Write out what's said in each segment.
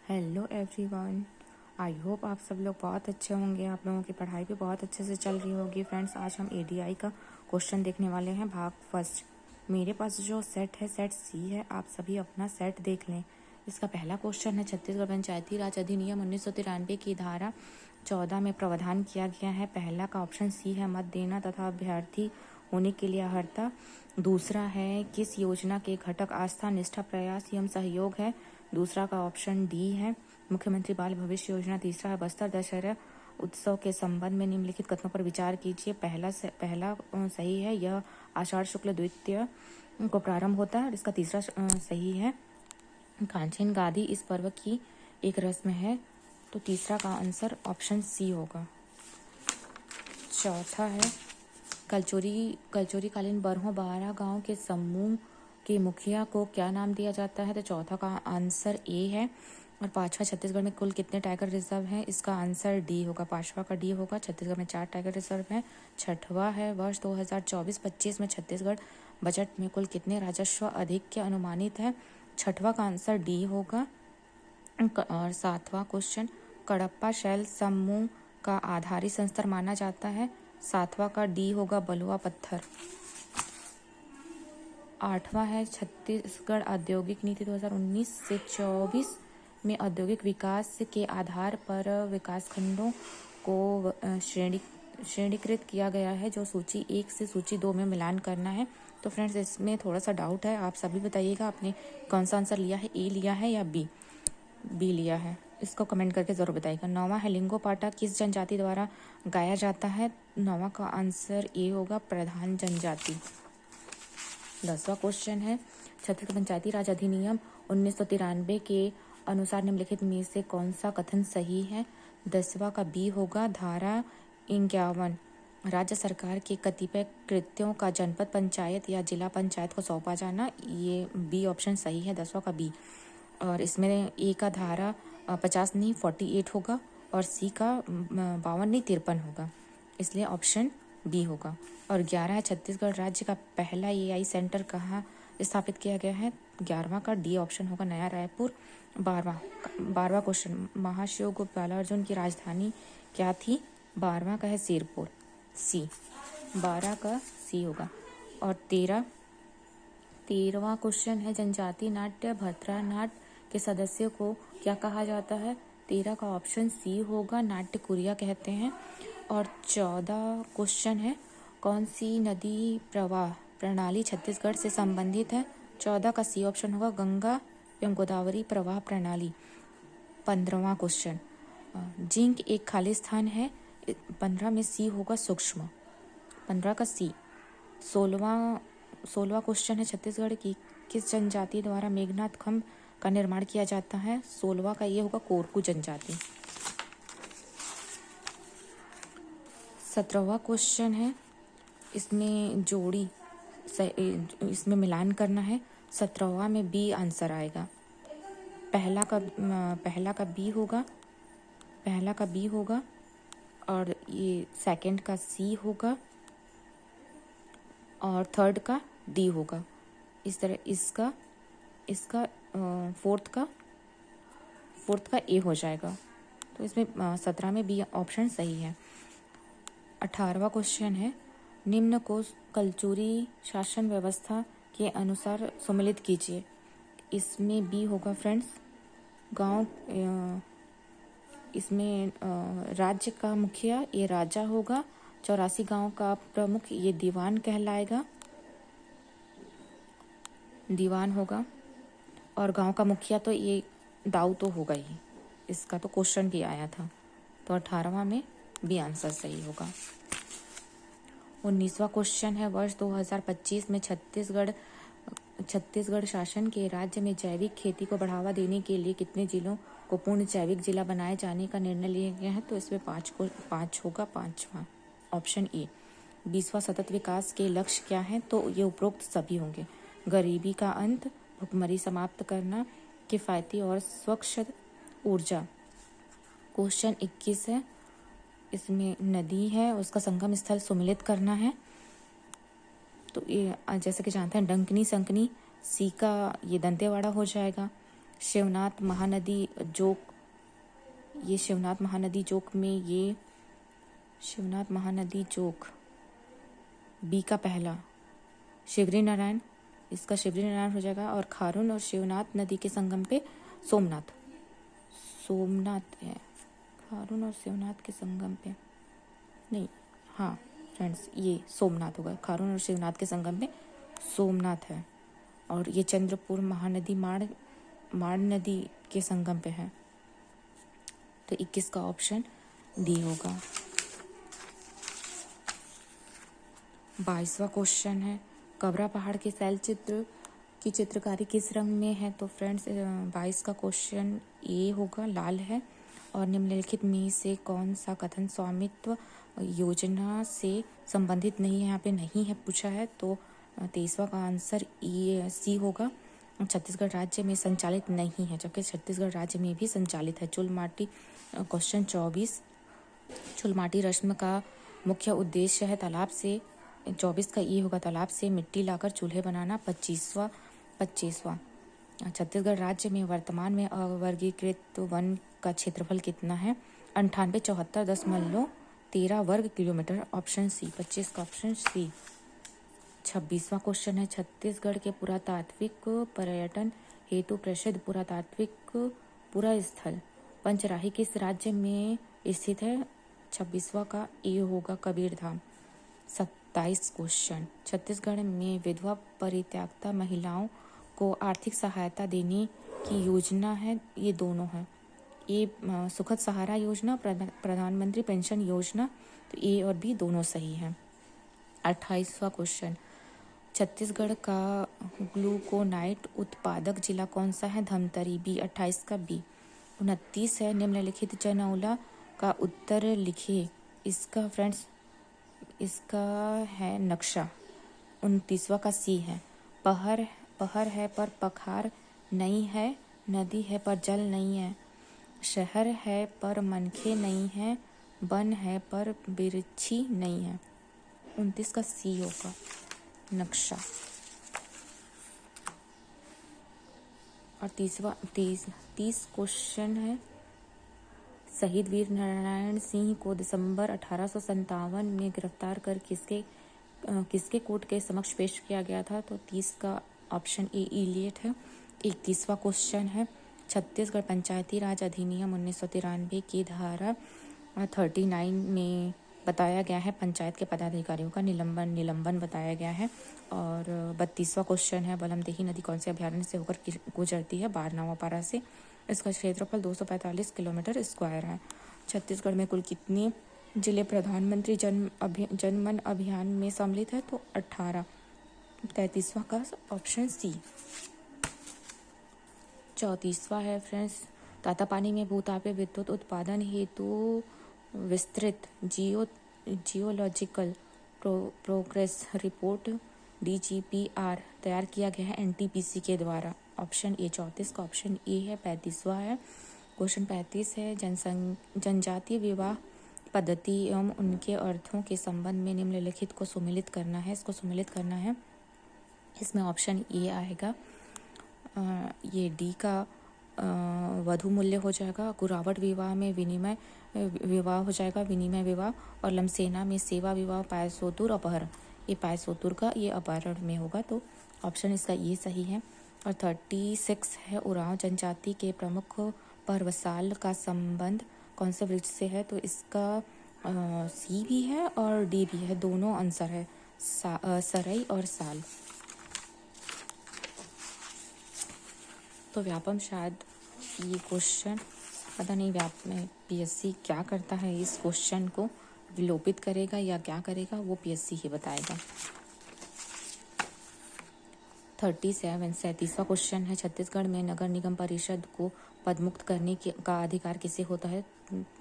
Hello everyone, I hope आप सब लोग बहुत अच्छे होंगे। आप लोगों की पढ़ाई भी बहुत अच्छे से चल रही होगी। फ्रेंड्स, आज हम एडीआई का क्वेश्चन देखने वाले हैं, भाग फर्स्ट। मेरे पास जो सेट है, सेट सी है। आप सभी अपना सेट देख लें। इसका पहला क्वेश्चन है, छत्तीसगढ़ पंचायती राज अधिनियम 1993 की धारा 14 में प्रावधान किया गया है। पहला का ऑप्शन सी है, मत देना तथा अभ्यर्थी होने के लिए अर्हता। दूसरा है, किस योजना के घटक आस्था, निष्ठा, प्रयास एवं सहयोग है। दूसरा का ऑप्शन डी है, मुख्यमंत्री बाल भविष्य योजना। तीसरा है, बस्तर दशहरा उत्सव के संबंध में निम्नलिखित कथनों पर विचार कीजिए। पहला सही है, यह आषाढ़ शुक्ल द्वितीय को प्रारंभ होता है। और इसका तीसरा सही है, कांचन गादी इस पर्व की एक रस्म है। तो तीसरा का आंसर ऑप्शन सी होगा। चौथा है, कलचोरी कालीन बरहों बारह गांव के समूह के मुखिया को क्या नाम दिया जाता है। तो चौथा का आंसर ए है। और पांचवा, छत्तीसगढ़ में कुल कितने टाइगर रिजर्व हैं। इसका आंसर डी होगा, पांचवा का डी होगा। छत्तीसगढ़ में 4 टाइगर रिजर्व हैं। छठवा है, वर्ष 2024-25 में छत्तीसगढ़ बजट में कुल कितने राजस्व अधिक के अनुमानित है। छठवा का आंसर डी होगा। और सातवां क्वेश्चन, कडप्पा शैल समूह का आधारी संस्तर माना जाता है। सातवां का डी होगा, बलुआ पत्थर। आठवां है, छत्तीसगढ़ औद्योगिक नीति 2019 से 24 में औद्योगिक विकास के आधार पर विकासखंडों को श्रेणीकृत किया गया है, जो सूची 1 से सूची 2 में मिलान करना है। तो फ्रेंड्स, इसमें थोड़ा सा डाउट है, आप सभी बताइएगा आपने कौन सा आंसर लिया है, ए लिया है या बी लिया है। इसको कमेंट करके ज़रूर बताइएगा। नौवां है, लिंगो पाटा किस जनजाति द्वारा गाया जाता है। नौवां का आंसर ए होगा, प्रधान जनजाति। 10वां क्वेश्चन है, छत्तीसगढ़ पंचायती राज अधिनियम 1993 के अनुसार निम्नलिखित में से कौन सा कथन सही है। 10वां का बी होगा, धारा 51 राज्य सरकार के कतिपय कृत्यों का जनपद पंचायत या जिला पंचायत को सौंपा जाना। ये बी ऑप्शन सही है, 10वां का बी। और इसमें ए का धारा 50 नहीं 48 होगा, और सी का 52 नहीं 53 होगा, इसलिए ऑप्शन बी होगा। और 11 है, छत्तीसगढ़ राज्य का पहला एआई सेंटर कहाँ स्थापित किया गया है। 11वां का डी ऑप्शन होगा, नया रायपुर। 12वां क्वेश्चन, महाशिव गुप्त बालार्जुन की राजधानी क्या थी। 12वां का है सिरपुर, सी। 12 का सी होगा। और 13वां क्वेश्चन है, जनजाति नाट्य भरतरा नाट्य के सदस्यों को क्या कहा जाता है। 13 का ऑप्शन सी होगा, नाट्य कुरिया कहते हैं। और 14 क्वेश्चन है, कौन सी नदी प्रवाह प्रणाली छत्तीसगढ़ से संबंधित है। 14 का सी ऑप्शन होगा, गंगा एवं गोदावरी प्रवाह प्रणाली। 15वां क्वेश्चन, जिंक एक खाली स्थान है। 15 में सी होगा, सूक्ष्म। 15 का सी। 16वां क्वेश्चन है, छत्तीसगढ़ की किस जनजाति द्वारा मेघनाथ खंड का निर्माण किया जाता है। 16वां का ये होगा, कोरकू जनजाति। 17वां क्वेश्चन है, इसमें इसमें मिलान करना है। 17वां में बी आंसर आएगा। पहला का बी होगा, और ये सेकंड का सी होगा, और थर्ड का डी होगा। इस तरह इसका फोर्थ का ए हो जाएगा। तो इसमें 17 में बी ऑप्शन सही है। 18वां क्वेश्चन है, निम्न को कलचुरी शासन व्यवस्था के अनुसार सम्मिलित कीजिए। इसमें बी होगा फ्रेंड्स, इसमें राज्य का मुखिया ये राजा होगा। 84 गांव का प्रमुख ये दीवान कहलाएगा, दीवान होगा। और गांव का मुखिया तो ये दाऊ तो होगा ही, इसका तो क्वेश्चन भी आया था। तो 18वां में बी आंसर सही होगा। 19वां क्वेश्चन है, वर्ष 2025 में छत्तीसगढ़ शासन के राज्य में जैविक खेती को बढ़ावा देने के लिए कितने जिलों को पूर्ण जैविक जिला बनाए जाने का निर्णय लिया गया है। तो इसमें 5 होगा, 5वां ऑप्शन ए। 20वां, सतत विकास के लक्ष्य क्या है। तो ये उपरोक्त सभी होंगे, गरीबी का अंत, भुखमरी समाप्त करना, किफ़ायती और स्वच्छ ऊर्जा। क्वेश्चन 21 है, इसमें नदी है, उसका संगम स्थल सुमिलित करना है। तो ये जैसे कि जानते हैं, डंकनी संकनी, सी का ये दंतेवाड़ा हो जाएगा। शिवनाथ महानदी जोक, ये शिवनाथ महानदी जोक में ये शिवनाथ महानदी जोक बी का पहला, शिवरी नारायण, इसका शिवरी नारायण हो जाएगा। और खारून और शिवनाथ नदी के संगम पे सोमनाथ, सोमनाथ है, खारून और शिवनाथ के संगम पे नहीं, हाँ फ्रेंड्स ये सोमनाथ होगा, खारून और शिवनाथ के संगम पे सोमनाथ है। और ये चंद्रपुर महानदी माण नदी के संगम पे है। तो 21 का ऑप्शन डी होगा। 22वां क्वेश्चन है, कबरा पहाड़ के शैल चित्र की चित्रकारी किस रंग में है? तो फ्रेंड्स 22 का क्वेश्चन ए होगा, लाल है। और निम्नलिखित में से कौन सा कथन स्वामित्व योजना से संबंधित नहीं है? यहाँ पे नहीं है पूछा है, तो 23वां का आंसर ए सी होगा। छत्तीसगढ़ राज्य में संचालित नहीं है, जबकि छत्तीसगढ़ राज्य में भी संचालित है। चुलमाटी क्वेश्चन 24, चुलमाटी रस्म का मुख्य उद्देश्य है तालाब से, 24 का ये होगा, तालाब से मिट्टी लाकर चूल्हे बनाना। 25वां छत्तीसगढ़ राज्य में वर्तमान में अवर्गीकृत वन का क्षेत्रफल कितना है? 98,74.13 वर्ग किलोमीटर, ऑप्शन सी। 25 का ऑप्शन सी। 26वां क्वेश्चन है, छत्तीसगढ़ के पुरातात्विक पर्यटन हेतु प्रसिद्ध पुरातात्विक पुरास्थल पंचराही किस राज्य में स्थित है? 26वां का ए होगा, कबीरधाम। 27 क्वेश्चन, छत्तीसगढ़ में विधवा परित्यक्ता महिलाओं को आर्थिक सहायता देने की योजना है, ये दोनों है, ये सुखद सहारा योजना, प्रधानमंत्री पेंशन योजना, तो ए और बी दोनों सही है। 28वां क्वेश्चन, छत्तीसगढ़ का ग्लूकोनाइट उत्पादक जिला कौन सा है? धमतरी, बी। 28 का बी। 29 है, निम्नलिखित जनौला का उत्तर लिखिए। इसका फ्रेंड्स इसका है नक्शा। 29वां का सी है, पहर है पर पखार नहीं है, नदी है पर जल नहीं है, शहर है पर मनखे नहीं है, वन है पर बिरछी नहीं है। 29 का सी होगा, नक्शा। और 30 क्वेश्चन है, शहीद वीर नारायण सिंह को दिसंबर 1857 में गिरफ्तार कर किसके कोर्ट के समक्ष पेश किया गया था? तो 30 का ऑप्शन ए इलियट है। 31वां क्वेश्चन है, छत्तीसगढ़ पंचायती राज अधिनियम 1993 की धारा 39 में बताया गया है पंचायत के पदाधिकारियों का निलंबन बताया गया है। और 32वां क्वेश्चन है, बलमदेही नदी कौन से अभयारण्य से होकर गुजरती है? बारनावापारा से। इसका क्षेत्रफल 245 किलोमीटर स्क्वायर है। छत्तीसगढ़ में कुल कितने जिले प्रधानमंत्री जनमन अभियान में सम्मिलित है? तो 18। 33वां का ऑप्शन सी। 34वां है फ्रेंड्स, तातापानी में भूतापीय विद्युत उत्पादन हेतु विस्तृत जियोलॉजिकल प्रोग्रेस रिपोर्ट DGPR तैयार किया गया है NTPC के द्वारा। Option A. 34 का ऑप्शन ए है। 35वां है, क्वेश्चन 35 है, जनजातीय विवाह पद्धति एवं उनके अर्थों के संबंध में निम्नलिखित को सुमेलित करना है। इसको सुमेलित करना है, इसमें ऑप्शन ए आएगा, ये डी का वधु मूल्य हो जाएगा। गुरावट विवाह में विनिमय विवाह हो जाएगा, विनिमय विवाह। और लमसेना में सेवा विवाह, पायसोतुर अपहरण, ये पायसोतुर का ये अपहरण में होगा, तो ऑप्शन इसका ये सही है। और 36 है, उरांव जनजाति के प्रमुख पर्वसाल का संबंध कौन से वृक्ष से है? तो इसका सी भी है और डी भी है, दोनों आंसर है, सरई और साल। तो व्यापम शायद ये क्वेश्चन, पता नहीं में PSC क्या करता है, इस क्वेश्चन को विलोपित करेगा या क्या करेगा, वो PSC ही बताएगा। 37वां क्वेश्चन है, छत्तीसगढ़ में नगर निगम परिषद को पदमुक्त करने का अधिकार किसे होता है?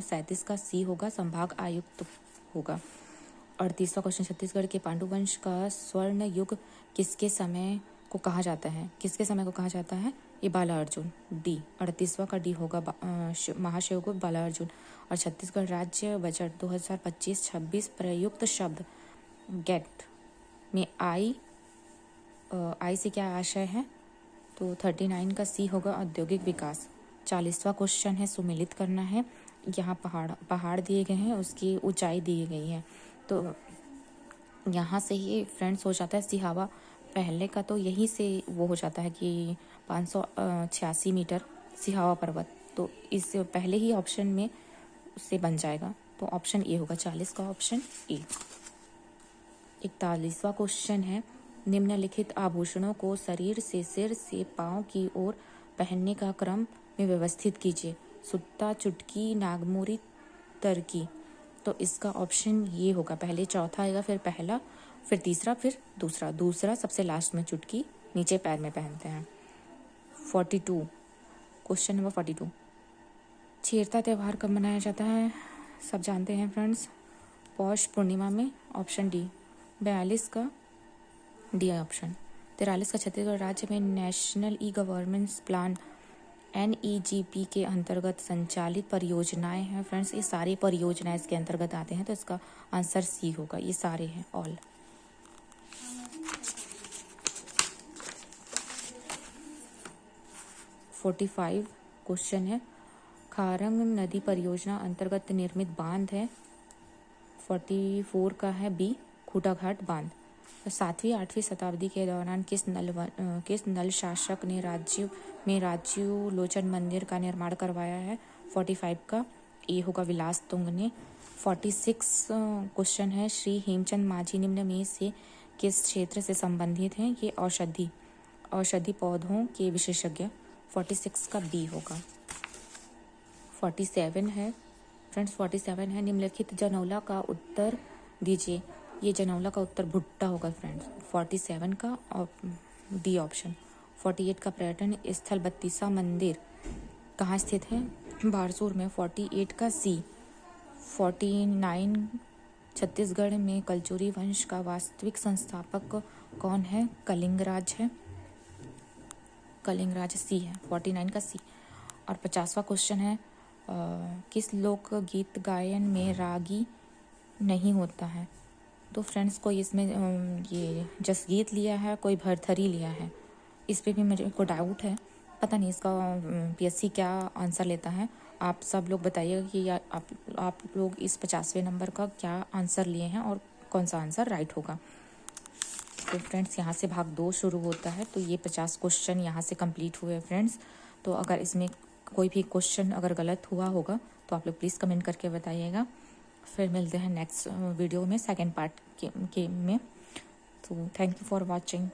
37 का सी होगा, संभाग आयुक्त होगा। 38वां क्वेश्चन, छत्तीसगढ़ के पांडुवंश का स्वर्ण युग किसके समय को कहा जाता है? किसके समय को कहा जाता है? ये बाला अर्जुन, डी। 38वां का डी होगा, महाशिवगुप्त बाला अर्जुन। और छत्तीसगढ़ राज्य बजट 2025-26 प्रयुक्त शब्द गेट में आई से क्या आशय है? तो 39 का सी होगा औद्योगिक विकास। 40वां क्वेश्चन है सुमेलित करना है। यहाँ पहाड़ दिए गए हैं, उसकी ऊंचाई दी गई है। तो यहाँ से ही फ्रेंड्स हो जाता है सिहावा। पहले का तो यहीं से वो हो जाता है कि 586 मीटर सिहावा पर्वत। तो इस पहले ही ऑप्शन में उससे बन जाएगा। तो ऑप्शन ए होगा 40 का ऑप्शन ए। 41वां क्वेश्चन है निम्नलिखित आभूषणों को शरीर से सिर से पांव की ओर पहनने का क्रम में व्यवस्थित कीजिए। सुत्ता, चुटकी, नागमोरी, तरकी। तो इसका ऑप्शन ये होगा, पहले चौथा आएगा, फिर पहला, फिर तीसरा, फिर दूसरा। दूसरा सबसे लास्ट में चुटकी नीचे पैर में पहनते हैं। 42 क्वेश्चन नंबर 42 छेरता त्यौहार कब मनाया जाता है? सब जानते हैं फ्रेंड्स, पौष पूर्णिमा में। Option D. 42 का डी ऑप्शन। 43 का छत्तीसगढ़ राज्य में national e governance plan NEGP के अंतर्गत संचालित परियोजनाएं हैं फ्रेंड्स। ये सारी परियोजनाएं इसके अंतर्गत आते हैं, तो इसका आंसर सी होगा। ये सारे हैं ऑल। (45) क्वेश्चन है खारंग नदी परियोजना अंतर्गत निर्मित बांध है। 44 का है बी खूटाघाट बांध। 7वीं 8वीं शताब्दी के दौरान किस नल शासक ने राजीव लोचन मंदिर का निर्माण करवाया है? 45 का ए होगा विलास तुंग ने। 46 क्वेश्चन है श्री हेमचंद मांझी निम्न में से किस क्षेत्र से संबंधित हैं? ये औषधि पौधों के विशेषज्ञ। 46 का बी होगा। 47 है फ्रेंड्स, 47 है निम्नलिखित जनौला का उत्तर दीजिए। ये जनौला का उत्तर भुट्टा होगा फ्रेंड्स। 47 का डी ऑप्शन। 48 का पर्यटन स्थल बत्तीसा मंदिर कहाँ स्थित है? बारसूर में। 48 का सी। 49 छत्तीसगढ़ में कलचुरी वंश का वास्तविक संस्थापक कौन है? कलिंगराज है। कलिंगराज सी है। 49 का सी। और 50वां क्वेश्चन है किस लोक गीत गायन में रागी नहीं होता है? तो फ्रेंड्स कोई इसमें ये जसगीत लिया है, कोई भरथरी लिया है। इस पे भी मुझे को डाउट है, पता नहीं इसका PSC क्या आंसर लेता है। आप सब लोग बताइएगा कि आप लोग इस 50वें नंबर का क्या आंसर लिए हैं और कौन सा आंसर राइट होगा। तो फ्रेंड्स यहाँ से भाग 2 शुरू होता है। तो ये 50 क्वेश्चन यहाँ से कंप्लीट हुए फ्रेंड्स। तो अगर इसमें कोई भी क्वेश्चन अगर गलत हुआ होगा तो आप लोग प्लीज़ कमेंट करके बताइएगा। फिर मिलते हैं नेक्स्ट वीडियो में सेकंड पार्ट के में। तो थैंक यू फॉर वॉचिंग।